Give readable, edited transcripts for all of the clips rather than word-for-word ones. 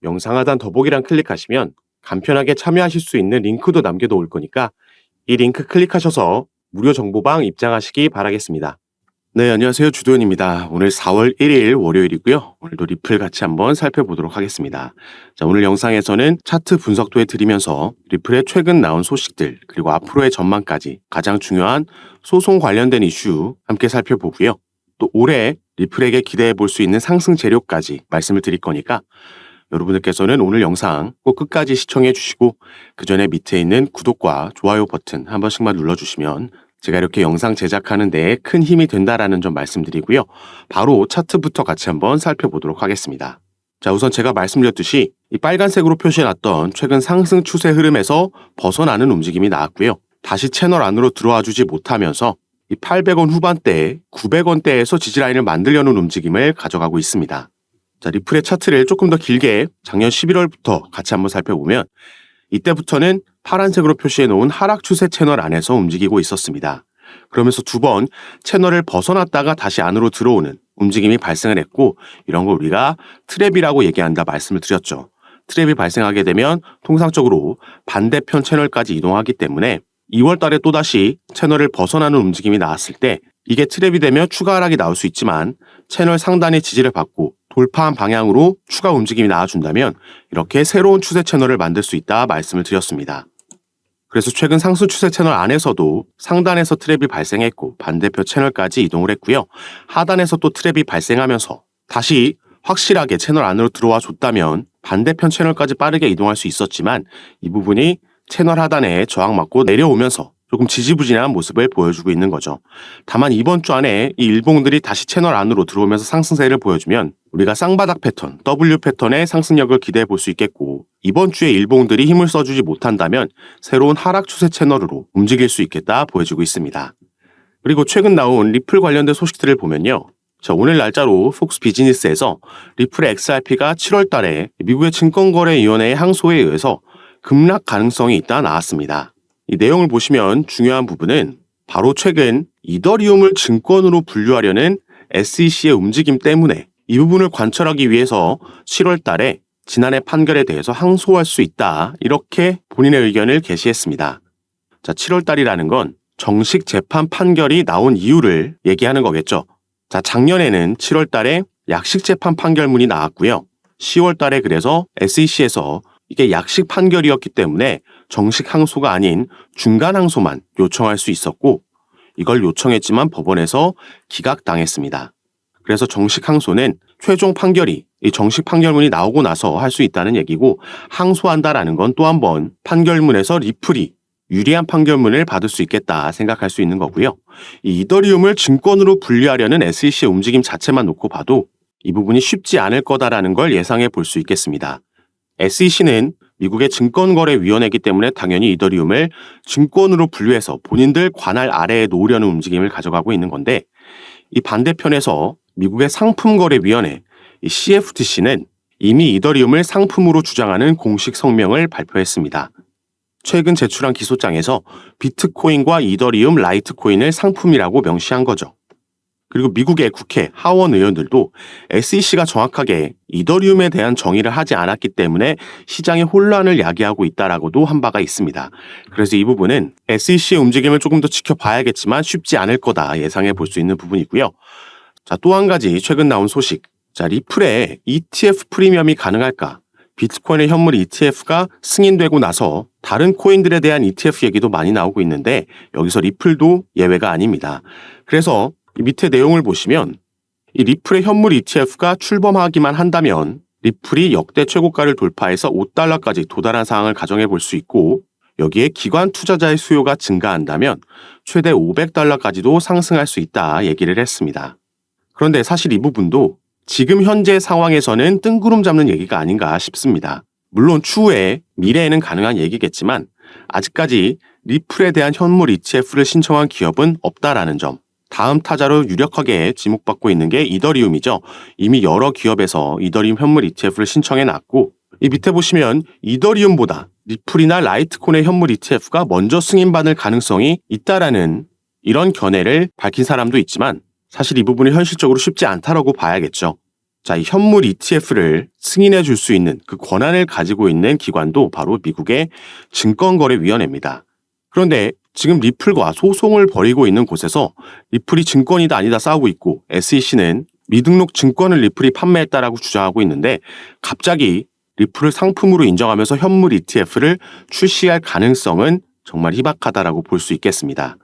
영상 하단 더보기란 클릭하시면 간편하게 참여하실 수 있는 링크도 남겨놓을 거니까 이 링크 클릭하셔서 무료 정보방 입장하시기 바라겠습니다. 네, 안녕하세요. 주도현입니다. 오늘 4월 1일 월요일이고요. 오늘도 리플 같이 한번 살펴보도록 하겠습니다. 자, 오늘 영상에서는 차트 분석도 해드리면서 리플의 최근 나온 소식들 그리고 앞으로의 전망까지 가장 중요한 소송 관련된 이슈 함께 살펴보고요. 또 올해 리플에게 기대해 볼 수 있는 상승 재료까지 말씀을 드릴 거니까 여러분들께서는 오늘 영상 꼭 끝까지 시청해 주시고 그 전에 밑에 있는 구독과 좋아요 버튼 한 번씩만 눌러주시면 제가 이렇게 영상 제작하는 데에 큰 힘이 된다라는 점 말씀드리고요. 바로 차트부터 같이 한번 살펴보도록 하겠습니다. 자, 우선 제가 말씀드렸듯이 이 빨간색으로 표시해놨던 최근 상승 추세 흐름에서 벗어나는 움직임이 나왔고요. 다시 채널 안으로 들어와 주지 못하면서 이 800원 후반대에 900원대에서 지지라인을 만들려는 움직임을 가져가고 있습니다. 자, 리플의 차트를 조금 더 길게 작년 11월부터 같이 한번 살펴보면 이때부터는 파란색으로 표시해 놓은 하락 추세 채널 안에서 움직이고 있었습니다. 그러면서 두 번 채널을 벗어났다가 다시 안으로 들어오는 움직임이 발생을 했고 이런 걸 우리가 트랩이라고 얘기한다 말씀을 드렸죠. 트랩이 발생하게 되면 통상적으로 반대편 채널까지 이동하기 때문에 2월 달에 또다시 채널을 벗어나는 움직임이 나왔을 때 이게 트랩이 되면 추가 하락이 나올 수 있지만 채널 상단의 지지를 받고 돌파한 방향으로 추가 움직임이 나와준다면 이렇게 새로운 추세 채널을 만들 수 있다 말씀을 드렸습니다. 그래서 최근 상승 추세 채널 안에서도 상단에서 트랩이 발생했고 반대편 채널까지 이동을 했고요. 하단에서 또 트랩이 발생하면서 다시 확실하게 채널 안으로 들어와 줬다면 반대편 채널까지 빠르게 이동할 수 있었지만 이 부분이 채널 하단에 저항맞고 내려오면서 조금 지지부진한 모습을 보여주고 있는 거죠. 다만 이번 주 안에 이 일봉들이 다시 채널 안으로 들어오면서 상승세를 보여주면 우리가 쌍바닥 패턴, W 패턴의 상승력을 기대해 볼 수 있겠고 이번 주에 일봉들이 힘을 써주지 못한다면 새로운 하락 추세 채널으로 움직일 수 있겠다 보여지고 있습니다. 그리고 최근 나온 리플 관련된 소식들을 보면요. 자, 오늘 날짜로 폭스 비즈니스에서 리플의 XRP가 7월 달에 미국의 증권거래위원회의 항소에 의해서 급락 가능성이 있다 나왔습니다. 이 내용을 보시면 중요한 부분은 바로 최근 이더리움을 증권으로 분류하려는 SEC의 움직임 때문에 이 부분을 관철하기 위해서 7월 달에 지난해 판결에 대해서 항소할 수 있다 이렇게 본인의 의견을 게시했습니다. 자, 7월 달이라는 건 정식 재판 판결이 나온 이유를 얘기하는 거겠죠. 자, 작년에는 7월 달에 약식 재판 판결문이 나왔고요. 10월 달에 그래서 SEC에서 이게 약식 판결이었기 때문에 정식 항소가 아닌 중간 항소만 요청할 수 있었고 이걸 요청했지만 법원에서 기각당했습니다. 그래서 정식 항소는 최종 판결이 이 정식 판결문이 나오고 나서 할 수 있다는 얘기고 항소한다라는 건 또 한 번 판결문에서 리플이 유리한 판결문을 받을 수 있겠다 생각할 수 있는 거고요. 이 이더리움을 증권으로 분류하려는 SEC의 움직임 자체만 놓고 봐도 이 부분이 쉽지 않을 거다라는 걸 예상해 볼 수 있겠습니다. SEC는 미국의 증권거래위원회이기 때문에 당연히 이더리움을 증권으로 분류해서 본인들 관할 아래에 놓으려는 움직임을 가져가고 있는 건데 이 반대편에서 미국의 상품거래위원회 이 CFTC는 이미 이더리움을 상품으로 주장하는 공식 성명을 발표했습니다. 최근 제출한 기소장에서 비트코인과 이더리움 라이트코인을 상품이라고 명시한 거죠. 그리고 미국의 국회 하원 의원들도 SEC가 정확하게 이더리움에 대한 정의를 하지 않았기 때문에 시장의 혼란을 야기하고 있다라고도 한 바가 있습니다. 그래서 이 부분은 SEC의 움직임을 조금 더 지켜봐야겠지만 쉽지 않을 거다 예상해 볼 수 있는 부분이고요. 자, 또 한 가지 최근 나온 소식. 자, 리플에 ETF 프리미엄이 가능할까? 비트코인의 현물 ETF가 승인되고 나서 다른 코인들에 대한 ETF 얘기도 많이 나오고 있는데 여기서 리플도 예외가 아닙니다. 그래서 이 밑에 내용을 보시면 이 리플의 현물 ETF가 출범하기만 한다면 리플이 역대 최고가를 돌파해서 $5까지 도달한 상황을 가정해 볼 수 있고 여기에 기관 투자자의 수요가 증가한다면 최대 $500까지도 상승할 수 있다 얘기를 했습니다. 그런데 사실 이 부분도 지금 현재 상황에서는 뜬구름 잡는 얘기가 아닌가 싶습니다. 물론 추후에 미래에는 가능한 얘기겠지만 아직까지 리플에 대한 현물 ETF를 신청한 기업은 없다라는 점. 다음 타자로 유력하게 지목받고 있는 게 이더리움이죠. 이미 여러 기업에서 이더리움 현물 ETF를 신청해 놨고 이 밑에 보시면 이더리움보다 리플이나 라이트코인의 현물 ETF가 먼저 승인받을 가능성이 있다라는 이런 견해를 밝힌 사람도 있지만 사실 이 부분이 현실적으로 쉽지 않다라고 봐야겠죠. 자, 이 현물 ETF를 승인해 줄 수 있는 그 권한을 가지고 있는 기관도 바로 미국의 증권거래위원회입니다. 그런데 지금 리플과 소송을 벌이고 있는 곳에서 리플이 증권이다 아니다 싸우고 있고 SEC는 미등록 증권을 리플이 판매했다라고 주장하고 있는데 갑자기 리플을 상품으로 인정하면서 현물 ETF를 출시할 가능성은 정말 희박하다라고 볼 수 있겠습니다.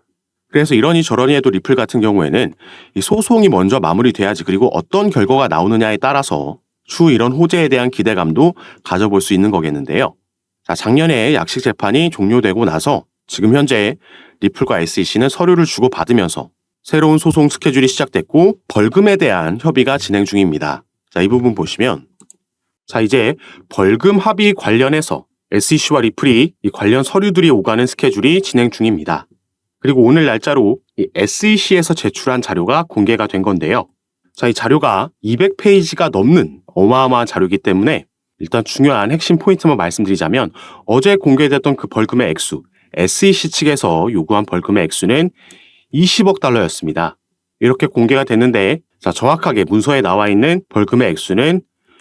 그래서 이러니 저러니 해도 리플 같은 경우에는 이 소송이 먼저 마무리돼야지 그리고 어떤 결과가 나오느냐에 따라서 추후 이런 호재에 대한 기대감도 가져볼 수 있는 거겠는데요. 자, 작년에 약식 재판이 종료되고 나서 지금 현재 리플과 SEC는 서류를 주고받으면서 새로운 소송 스케줄이 시작됐고 벌금에 대한 협의가 진행 중입니다. 자, 이 부분 보시면 자, 이제 벌금 합의 관련해서 SEC와 리플이 이 관련 서류들이 오가는 스케줄이 진행 중입니다. 그리고 오늘 날짜로 이 SEC에서 제출한 자료가 공개가 된 건데요. 자, 이 자료가 200페이지가 넘는 어마어마한 자료이기 때문에 일단 중요한 핵심 포인트만 말씀드리자면 어제 공개됐던 그 벌금의 액수, SEC 측에서 요구한 벌금의 액수는 20억 달러였습니다. 이렇게 공개가 됐는데 자, 정확하게 문서에 나와 있는 벌금의 액수는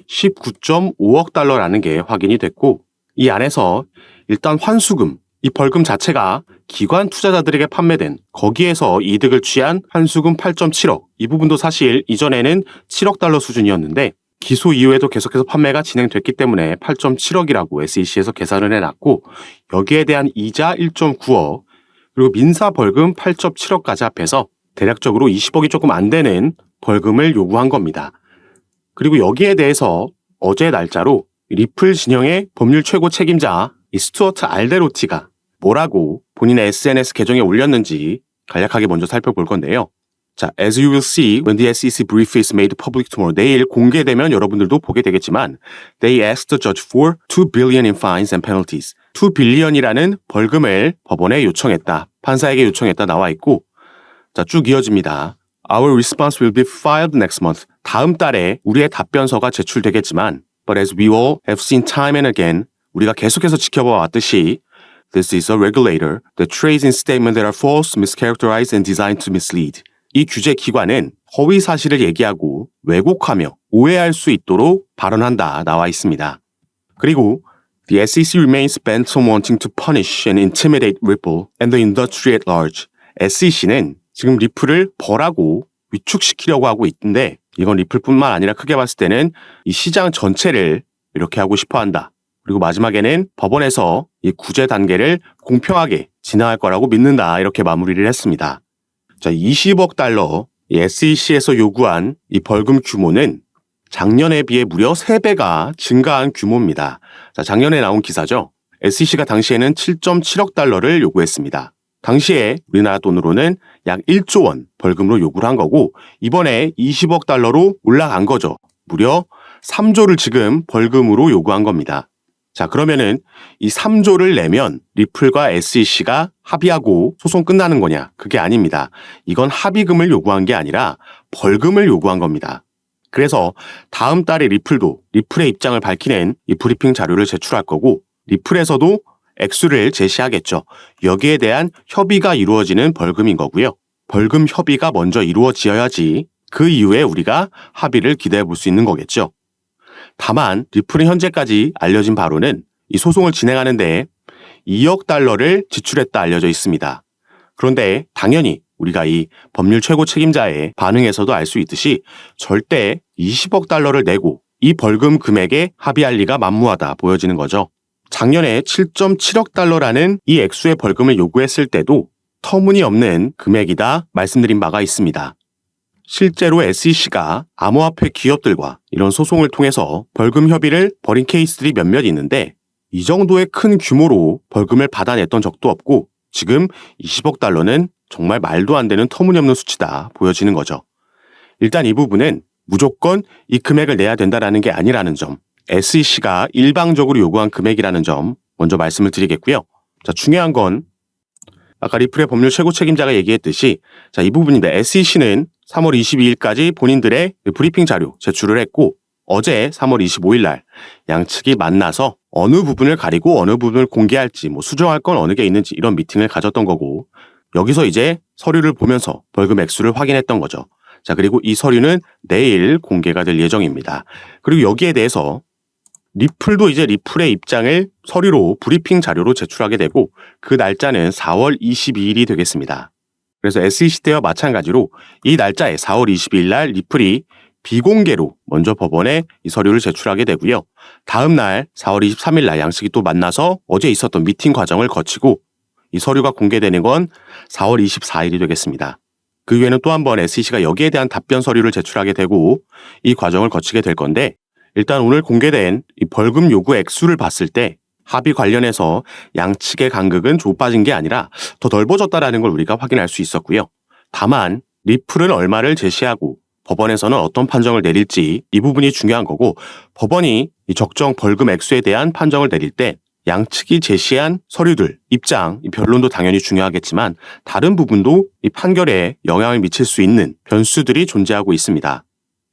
19.5억 달러라는 게 확인이 됐고 이 안에서 일단 환수금, 이 벌금 자체가 기관 투자자들에게 판매된 거기에서 이득을 취한 환수금 8.7억 이 부분도 사실 이전에는 7억 달러 수준이었는데 기소 이후에도 계속해서 판매가 진행됐기 때문에 8.7억이라고 SEC에서 계산을 해놨고 여기에 대한 이자 1.9억 그리고 민사 벌금 8.7억까지 합해서 대략적으로 20억이 조금 안 되는 벌금을 요구한 겁니다. 그리고 여기에 대해서 어제 날짜로 리플 진영의 법률 최고 책임자 이 스튜어트 알데로티가 뭐라고 본인의 SNS 계정에 올렸는지 간략하게 먼저 살펴볼 건데요. 자, as you will see when the SEC brief is made public tomorrow. 내일 공개되면 여러분들도 보게 되겠지만 they asked the judge for 2 billion in fines and penalties. 2 billion이라는 벌금을 법원에 요청했다. 판사에게 요청했다 나와 있고 자, 쭉 이어집니다. Our response will be filed next month. 다음 달에 우리의 답변서가 제출되겠지만 but as we all have seen time and again 우리가 계속해서 지켜봐 왔듯이 This is a regulator that trades in statements that are false, mischaracterized and designed to mislead. 이 규제 기관은 허위 사실을 얘기하고 왜곡하며 오해할 수 있도록 발언한다 나와 있습니다. 그리고 The SEC remains bent on wanting to punish and intimidate Ripple and the industry at large. SEC는 지금 리플을 벌하고 위축시키려고 하고 있는데 이건 리플뿐만 아니라 크게 봤을 때는 이 시장 전체를 이렇게 하고 싶어 한다. 그리고 마지막에는 법원에서 이 구제 단계를 공평하게 진행할 거라고 믿는다. 이렇게 마무리를 했습니다. 자, 20억 달러 이 SEC에서 요구한 이 벌금 규모는 작년에 비해 무려 3배가 증가한 규모입니다. 자, 작년에 나온 기사죠. SEC가 당시에는 7.7억 달러를 요구했습니다. 당시에 우리나라 돈으로는 약 1조 원 벌금으로 요구를 한 거고 이번에 20억 달러로 올라간 거죠. 무려 3조를 지금 벌금으로 요구한 겁니다. 자, 그러면은 이 3조를 내면 리플과 SEC가 합의하고 소송 끝나는 거냐? 그게 아닙니다. 이건 합의금을 요구한 게 아니라 벌금을 요구한 겁니다. 그래서 다음 달에 리플의 입장을 밝히는 이 브리핑 자료를 제출할 거고 리플에서도 액수를 제시하겠죠. 여기에 대한 협의가 이루어지는 벌금인 거고요. 벌금 협의가 먼저 이루어지어야지 그 이후에 우리가 합의를 기대해 볼 수 있는 거겠죠. 다만 리플은 현재까지 알려진 바로는 이 소송을 진행하는데 2억 달러를 지출했다 알려져 있습니다. 그런데 당연히 우리가 이 법률 최고 책임자의 반응에서도 알 수 있듯이 절대 20억 달러를 내고 이 벌금 금액에 합의할 리가 만무하다 보여지는 거죠. 작년에 7.7억 달러라는 이 액수의 벌금을 요구했을 때도 터무니없는 금액이다 말씀드린 바가 있습니다. 실제로 SEC가 암호화폐 기업들과 이런 소송을 통해서 벌금 협의를 벌인 케이스들이 몇몇 있는데 이 정도의 큰 규모로 벌금을 받아냈던 적도 없고 지금 20억 달러는 정말 말도 안 되는 터무니없는 수치다 보여지는 거죠. 일단 이 부분은 무조건 이 금액을 내야 된다는 게 아니라는 점, SEC가 일방적으로 요구한 금액이라는 점 먼저 말씀을 드리겠고요. 자, 중요한 건 아까 리플의 법률 최고 책임자가 얘기했듯이 자, 이 부분인데 SEC는 3월 22일까지 본인들의 브리핑 자료 제출을 했고 어제 3월 25일 날 양측이 만나서 어느 부분을 가리고 어느 부분을 공개할지 수정할 건 어느 게 있는지 이런 미팅을 가졌던 거고 여기서 이제 서류를 보면서 벌금 액수를 확인했던 거죠. 자, 그리고 이 서류는 내일 공개가 될 예정입니다. 그리고 여기에 대해서 리플도 이제 리플의 입장을 서류로 브리핑 자료로 제출하게 되고 그 날짜는 4월 22일이 되겠습니다. 그래서 SEC 때와 마찬가지로 이 날짜에 4월 22일 날 리플이 비공개로 먼저 법원에 이 서류를 제출하게 되고요. 다음 날 4월 23일 날 양측이 또 만나서 어제 있었던 미팅 과정을 거치고 이 서류가 공개되는 건 4월 24일이 되겠습니다. 그 후에는 또 한 번 SEC가 여기에 대한 답변 서류를 제출하게 되고 이 과정을 거치게 될 건데 일단 오늘 공개된 이 벌금 요구 액수를 봤을 때 합의 관련해서 양측의 간극은 좁아진 게 아니라 더 넓어졌다는 걸 우리가 확인할 수 있었고요. 다만 리플은 얼마를 제시하고 법원에서는 어떤 판정을 내릴지 이 부분이 중요한 거고 법원이 이 적정 벌금 액수에 대한 판정을 내릴 때 양측이 제시한 서류들, 입장, 이 변론도 당연히 중요하겠지만 다른 부분도 이 판결에 영향을 미칠 수 있는 변수들이 존재하고 있습니다.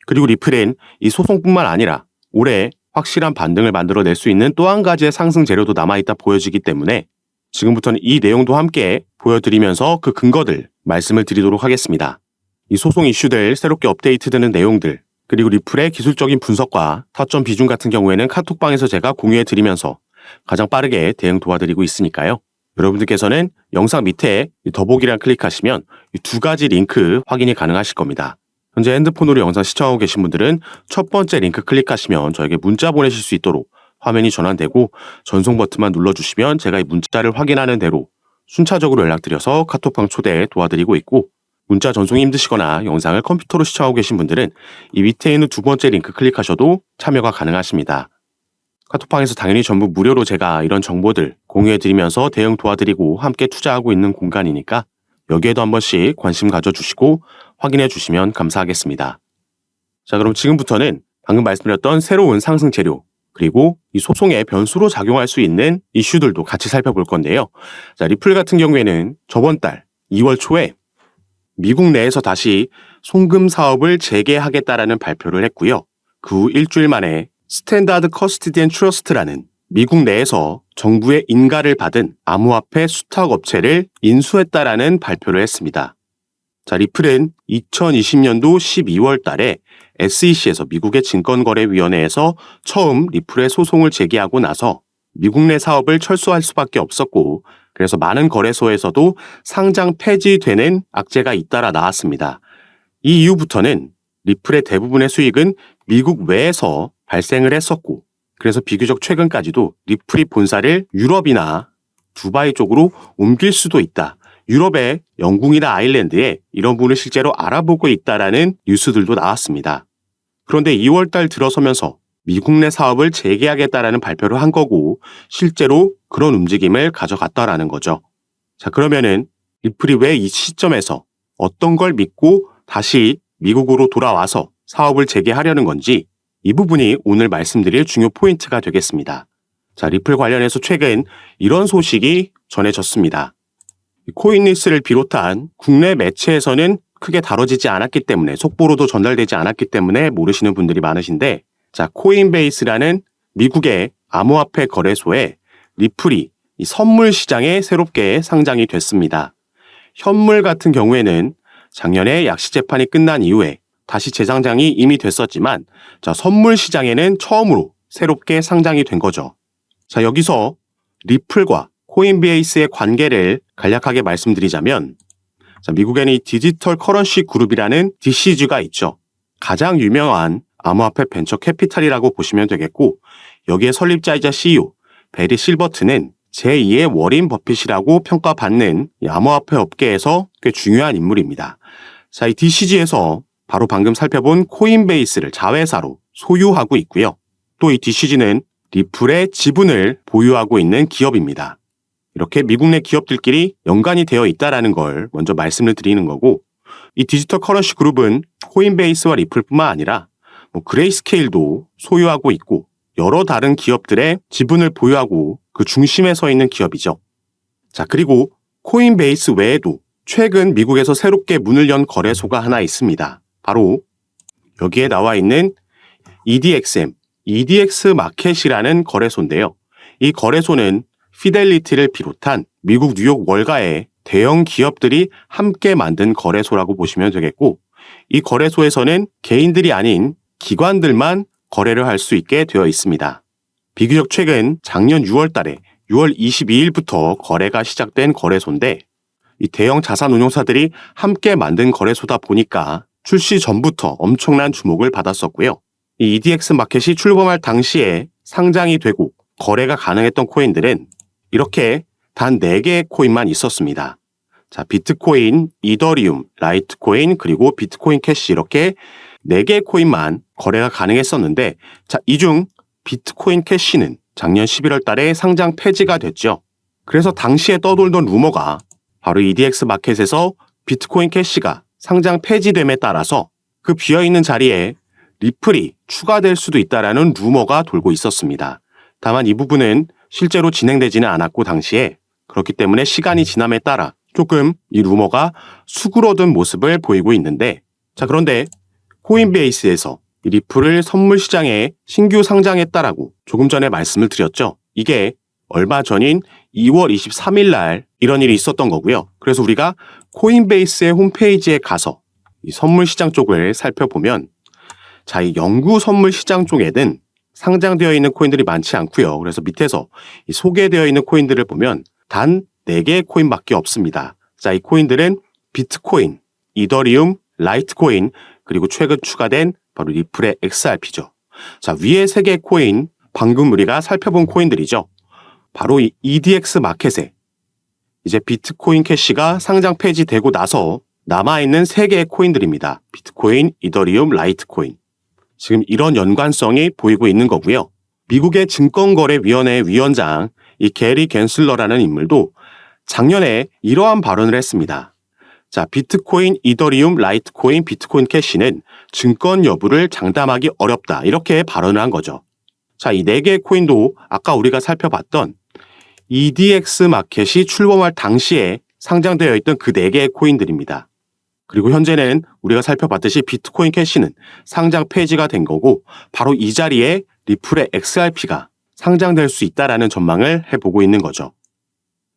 그리고 리플은 이 소송뿐만 아니라 올해 확실한 반등을 만들어낼 수 있는 또 한 가지의 상승 재료도 남아있다 보여지기 때문에 지금부터는 이 내용도 함께 보여드리면서 그 근거들 말씀을 드리도록 하겠습니다. 이 소송 이슈들 새롭게 업데이트되는 내용들 그리고 리플의 기술적인 분석과 타점 비중 같은 경우에는 카톡방에서 제가 공유해드리면서 가장 빠르게 대응 도와드리고 있으니까요. 여러분들께서는 영상 밑에 더보기란 클릭하시면 이 두 가지 링크 확인이 가능하실 겁니다. 현재 핸드폰으로 영상 시청하고 계신 분들은 첫 번째 링크 클릭하시면 저에게 문자 보내실 수 있도록 화면이 전환되고 전송 버튼만 눌러주시면 제가 이 문자를 확인하는 대로 순차적으로 연락드려서 카톡방 초대 도와드리고 있고 문자 전송이 힘드시거나 영상을 컴퓨터로 시청하고 계신 분들은 이 밑에 있는 두 번째 링크 클릭하셔도 참여가 가능하십니다. 카톡방에서 당연히 전부 무료로 제가 이런 정보들 공유해드리면서 대응 도와드리고 함께 투자하고 있는 공간이니까 여기에도 한 번씩 관심 가져주시고 확인해 주시면 감사하겠습니다. 자, 그럼 지금부터는 방금 말씀드렸던 새로운 상승 재료 그리고 이 소송의 변수로 작용할 수 있는 이슈들도 같이 살펴볼 건데요. 자, 리플 같은 경우에는 저번 달 2월 초에 미국 내에서 다시 송금 사업을 재개하겠다라는 발표를 했고요. 그 후 일주일 만에 스탠다드 커스티디언 트러스트라는 미국 내에서 정부의 인가를 받은 암호화폐 수탁 업체를 인수했다라는 발표를 했습니다. 자, 리플은 2020년도 12월 달에 SEC에서 미국의 증권거래위원회에서 처음 리플의 소송을 제기하고 나서 미국 내 사업을 철수할 수밖에 없었고 그래서 많은 거래소에서도 상장 폐지되는 악재가 잇따라 나왔습니다. 이 이후부터는 리플의 대부분의 수익은 미국 외에서 발생을 했었고 그래서 비교적 최근까지도 리플이 본사를 유럽이나 두바이 쪽으로 옮길 수도 있다. 유럽의 영국이나 아일랜드에 이런 부분을 실제로 알아보고 있다라는 뉴스들도 나왔습니다. 그런데 2월 달 들어서면서 미국 내 사업을 재개하겠다라는 발표를 한 거고 실제로 그런 움직임을 가져갔다라는 거죠. 자, 그러면은 리플이 왜 이 시점에서 어떤 걸 믿고 다시 미국으로 돌아와서 사업을 재개하려는 건지 이 부분이 오늘 말씀드릴 중요 포인트가 되겠습니다. 자, 리플 관련해서 최근 이런 소식이 전해졌습니다. 코인리스를 비롯한 국내 매체에서는 크게 다뤄지지 않았기 때문에 속보로도 전달되지 않았기 때문에 모르시는 분들이 많으신데 자, 코인베이스라는 미국의 암호화폐 거래소에 리플이 이 선물 시장에 새롭게 상장이 됐습니다. 현물 같은 경우에는 작년에 약시 재판이 끝난 이후에 다시 재상장이 이미 됐었지만 자, 선물 시장에는 처음으로 새롭게 상장이 된 거죠. 자, 여기서 리플과 코인베이스의 관계를 간략하게 말씀드리자면 자, 미국에는 이 디지털 커런시 그룹이라는 DCG가 있죠. 가장 유명한 암호화폐 벤처 캐피탈이라고 보시면 되겠고 여기에 설립자이자 CEO 베리 실버트는 제2의 워린 버핏이라고 평가받는 이 암호화폐 업계에서 꽤 중요한 인물입니다. 자, 이 DCG에서 바로 방금 살펴본 코인베이스를 자회사로 소유하고 있고요. 또 이 DCG는 리플의 지분을 보유하고 있는 기업입니다. 이렇게 미국 내 기업들끼리 연관이 되어 있다는 걸 먼저 말씀을 드리는 거고 이 디지털 커런시 그룹은 코인베이스와 리플뿐만 아니라 그레이스케일도 소유하고 있고 여러 다른 기업들의 지분을 보유하고 그 중심에 서 있는 기업이죠. 자, 그리고 코인베이스 외에도 최근 미국에서 새롭게 문을 연 거래소가 하나 있습니다. 바로 여기에 나와 있는 EDXM, EDX 마켓이라는 거래소인데요. 이 거래소는 피델리티를 비롯한 미국 뉴욕 월가의 대형 기업들이 함께 만든 거래소라고 보시면 되겠고 이 거래소에서는 개인들이 아닌 기관들만 거래를 할 수 있게 되어 있습니다. 비교적 최근 작년 6월 달에 6월 22일부터 거래가 시작된 거래소인데 이 대형 자산운용사들이 함께 만든 거래소다 보니까 출시 전부터 엄청난 주목을 받았었고요. 이 EDX 마켓이 출범할 당시에 상장이 되고 거래가 가능했던 코인들은 이렇게 단 4개의 코인만 있었습니다. 자, 비트코인, 이더리움, 라이트코인, 그리고 비트코인 캐시 이렇게 4개의 코인만 거래가 가능했었는데 자, 이 중 비트코인 캐시는 작년 11월 달에 상장 폐지가 됐죠. 그래서 당시에 떠돌던 루머가 바로 EDX 마켓에서 비트코인 캐시가 상장 폐지됨에 따라서 그 비어있는 자리에 리플이 추가될 수도 있다라는 루머가 돌고 있었습니다. 다만 이 부분은 실제로 진행되지는 않았고 당시에 그렇기 때문에 시간이 지남에 따라 조금 이 루머가 수그러든 모습을 보이고 있는데 자, 그런데 코인베이스에서 이 리플을 선물 시장에 신규 상장했다라고 조금 전에 말씀을 드렸죠. 이게 얼마 전인 2월 23일 날 이런 일이 있었던 거고요. 그래서 우리가 코인베이스의 홈페이지에 가서 이 선물 시장 쪽을 살펴보면 자, 이 영구 선물 시장 쪽에는 상장되어 있는 코인들이 많지 않고요. 그래서 밑에서 이 소개되어 있는 코인들을 보면 단 4개의 코인밖에 없습니다. 자, 이 코인들은 비트코인, 이더리움, 라이트코인, 그리고 최근 추가된 바로 리플의 XRP죠. 자, 위에 3개의 코인, 방금 우리가 살펴본 코인들이죠. 바로 이 EDX 마켓에 이제 비트코인 캐시가 상장 폐지되고 나서 남아있는 3개의 코인들입니다. 비트코인, 이더리움, 라이트코인. 지금 이런 연관성이 보이고 있는 거고요. 미국의 증권거래위원회 위원장 이 게리 갠슬러라는 인물도 작년에 이러한 발언을 했습니다. 자, 비트코인, 이더리움, 라이트코인, 비트코인 캐시는 증권 여부를 장담하기 어렵다. 이렇게 발언을 한 거죠. 자, 이 4개의 코인도 아까 우리가 살펴봤던 EDX 마켓이 출범할 당시에 상장되어 있던 그 4개의 코인들입니다. 그리고 현재는 우리가 살펴봤듯이 비트코인 캐시는 상장 폐지가 된 거고 바로 이 자리에 리플의 XRP가 상장될 수 있다라는 전망을 해보고 있는 거죠.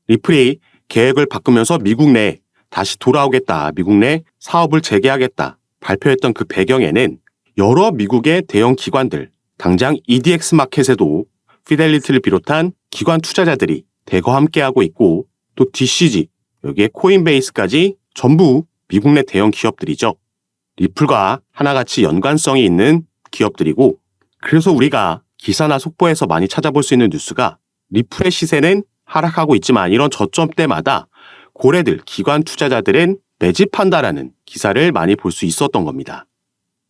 리플이 계획을 바꾸면서 미국 내 다시 돌아오겠다, 미국 내 사업을 재개하겠다 발표했던 그 배경에는 여러 미국의 대형 기관들, 당장 EDX 마켓에도 피델리티를 비롯한 기관 투자자들이 대거 함께하고 있고 또 DCG, 여기에 코인베이스까지 전부 미국 내 대형 기업들이죠. 리플과 하나같이 연관성이 있는 기업들이고 그래서 우리가 기사나 속보에서 많이 찾아볼 수 있는 뉴스가 리플의 시세는 하락하고 있지만 이런 저점 때마다 고래들, 기관 투자자들은 매집한다라는 기사를 많이 볼 수 있었던 겁니다.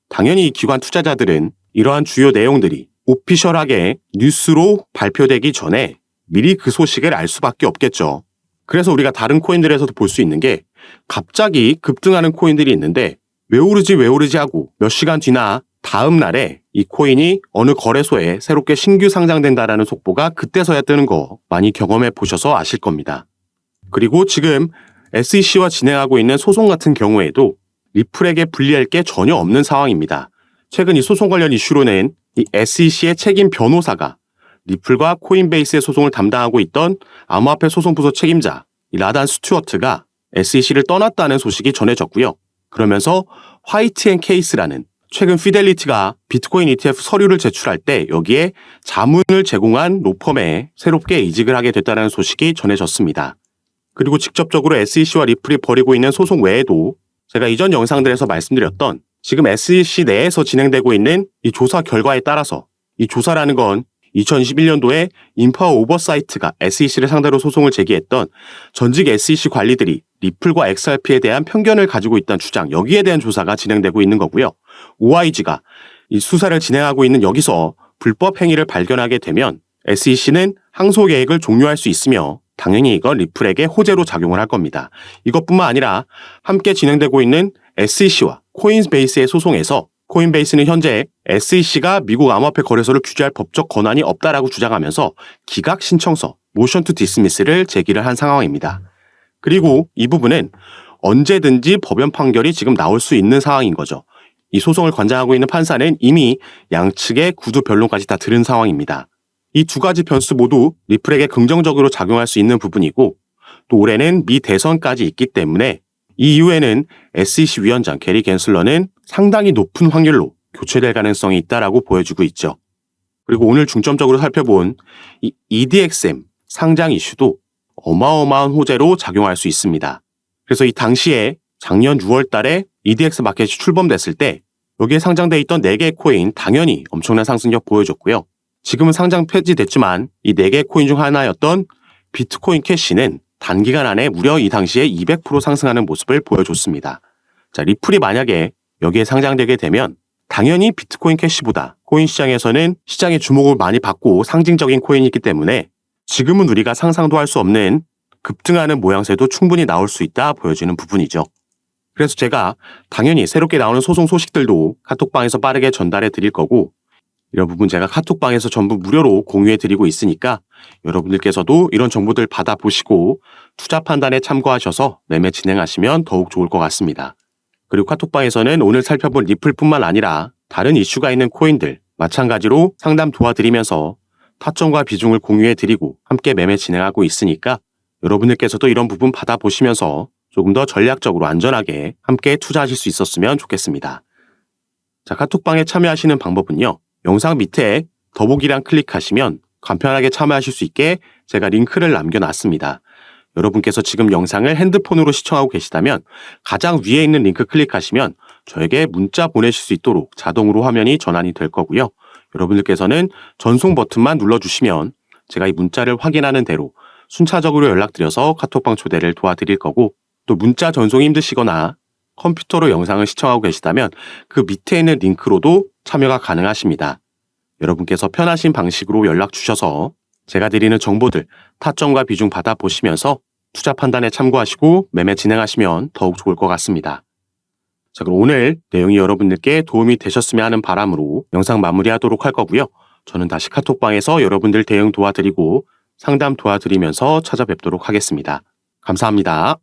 당연히 기관 투자자들은 이러한 주요 내용들이 오피셜하게 뉴스로 발표되기 전에 미리 그 소식을 알 수밖에 없겠죠. 그래서 우리가 다른 코인들에서도 볼 수 있는 게 갑자기 급등하는 코인들이 있는데 왜 오르지 하고 몇 시간 뒤나 다음 날에 이 코인이 어느 거래소에 새롭게 신규 상장된다라는 속보가 그때서야 뜨는 거 많이 경험해 보셔서 아실 겁니다. 그리고 지금 SEC와 진행하고 있는 소송 같은 경우에도 리플에게 불리할 게 전혀 없는 상황입니다. 최근 이 소송 관련 이슈로는 이 SEC의 책임 변호사가 리플과 코인베이스의 소송을 담당하고 있던 암호화폐 소송부서 책임자 이 라단 스튜어트가 SEC를 떠났다는 소식이 전해졌고요. 그러면서 화이트앤케이스라는 최근 피델리티가 비트코인 ETF 서류를 제출할 때 여기에 자문을 제공한 로펌에 새롭게 이직을 하게 됐다는 소식이 전해졌습니다. 그리고 직접적으로 SEC와 리플이 벌이고 있는 소송 외에도 제가 이전 영상들에서 말씀드렸던 지금 SEC 내에서 진행되고 있는 이 조사 결과에 따라서 이 조사라는 건 2021년도에 인파워 오버사이트가 SEC를 상대로 소송을 제기했던 전직 SEC 관리들이 리플과 XRP에 대한 편견을 가지고 있다는 주장, 여기에 대한 조사가 진행되고 있는 거고요. OIG가 이 수사를 진행하고 있는 여기서 불법 행위를 발견하게 되면 SEC는 항소 계획을 종료할 수 있으며 당연히 이건 리플에게 호재로 작용을 할 겁니다. 이것뿐만 아니라 함께 진행되고 있는 SEC와 코인베이스의 소송에서 코인베이스는 현재 SEC가 미국 암호화폐 거래소를 규제할 법적 권한이 없다라고 주장하면서 기각 신청서 모션 투 디스미스를 제기를 한 상황입니다. 그리고 이 부분은 언제든지 법원 판결이 지금 나올 수 있는 상황인 거죠. 이 소송을 관장하고 있는 판사는 이미 양측의 구두 변론까지 다 들은 상황입니다. 이 두 가지 변수 모두 리플에게 긍정적으로 작용할 수 있는 부분이고 또 올해는 미 대선까지 있기 때문에 이 이후에는 SEC 위원장 게리 갠슬러는 상당히 높은 확률로 교체될 가능성이 있다라고 보여주고 있죠. 그리고 오늘 중점적으로 살펴본 이 EDXM 상장 이슈도 어마어마한 호재로 작용할 수 있습니다. 그래서 이 당시에 작년 6월 달에 EDX 마켓이 출범됐을 때 여기에 상장돼 있던 4개의 코인 당연히 엄청난 상승력 보여줬고요. 지금은 상장 폐지됐지만 이 4개의 코인 중 하나였던 비트코인 캐시는 단기간 안에 무려 이 당시에 200% 상승하는 모습을 보여줬습니다. 자, 리플이 만약에 여기에 상장되게 되면 당연히 비트코인 캐시보다 코인 시장에서는 시장의 주목을 많이 받고 상징적인 코인이기 때문에 지금은 우리가 상상도 할 수 없는 급등하는 모양새도 충분히 나올 수 있다 보여지는 부분이죠. 그래서 제가 당연히 새롭게 나오는 소송 소식들도 카톡방에서 빠르게 전달해 드릴 거고 이런 부분 제가 카톡방에서 전부 무료로 공유해 드리고 있으니까 여러분들께서도 이런 정보들 받아보시고 투자 판단에 참고하셔서 매매 진행하시면 더욱 좋을 것 같습니다. 그리고 카톡방에서는 오늘 살펴본 리플뿐만 아니라 다른 이슈가 있는 코인들 마찬가지로 상담 도와드리면서 타점과 비중을 공유해 드리고 함께 매매 진행하고 있으니까 여러분들께서도 이런 부분 받아보시면서 조금 더 전략적으로 안전하게 함께 투자하실 수 있었으면 좋겠습니다. 자, 카톡방에 참여하시는 방법은요. 영상 밑에 더보기란 클릭하시면 간편하게 참여하실 수 있게 제가 링크를 남겨놨습니다. 여러분께서 지금 영상을 핸드폰으로 시청하고 계시다면 가장 위에 있는 링크 클릭하시면 저에게 문자 보내실 수 있도록 자동으로 화면이 전환이 될 거고요. 여러분들께서는 전송 버튼만 눌러주시면 제가 이 문자를 확인하는 대로 순차적으로 연락드려서 카톡방 초대를 도와드릴 거고 또 문자 전송이 힘드시거나 컴퓨터로 영상을 시청하고 계시다면 그 밑에 있는 링크로도 참여가 가능하십니다. 여러분께서 편하신 방식으로 연락 주셔서 제가 드리는 정보들 타점과 비중 받아보시면서 투자 판단에 참고하시고 매매 진행하시면 더욱 좋을 것 같습니다. 자, 그럼 오늘 내용이 여러분들께 도움이 되셨으면 하는 바람으로 영상 마무리하도록 할 거고요. 저는 다시 카톡방에서 여러분들 대응 도와드리고 상담 도와드리면서 찾아뵙도록 하겠습니다. 감사합니다.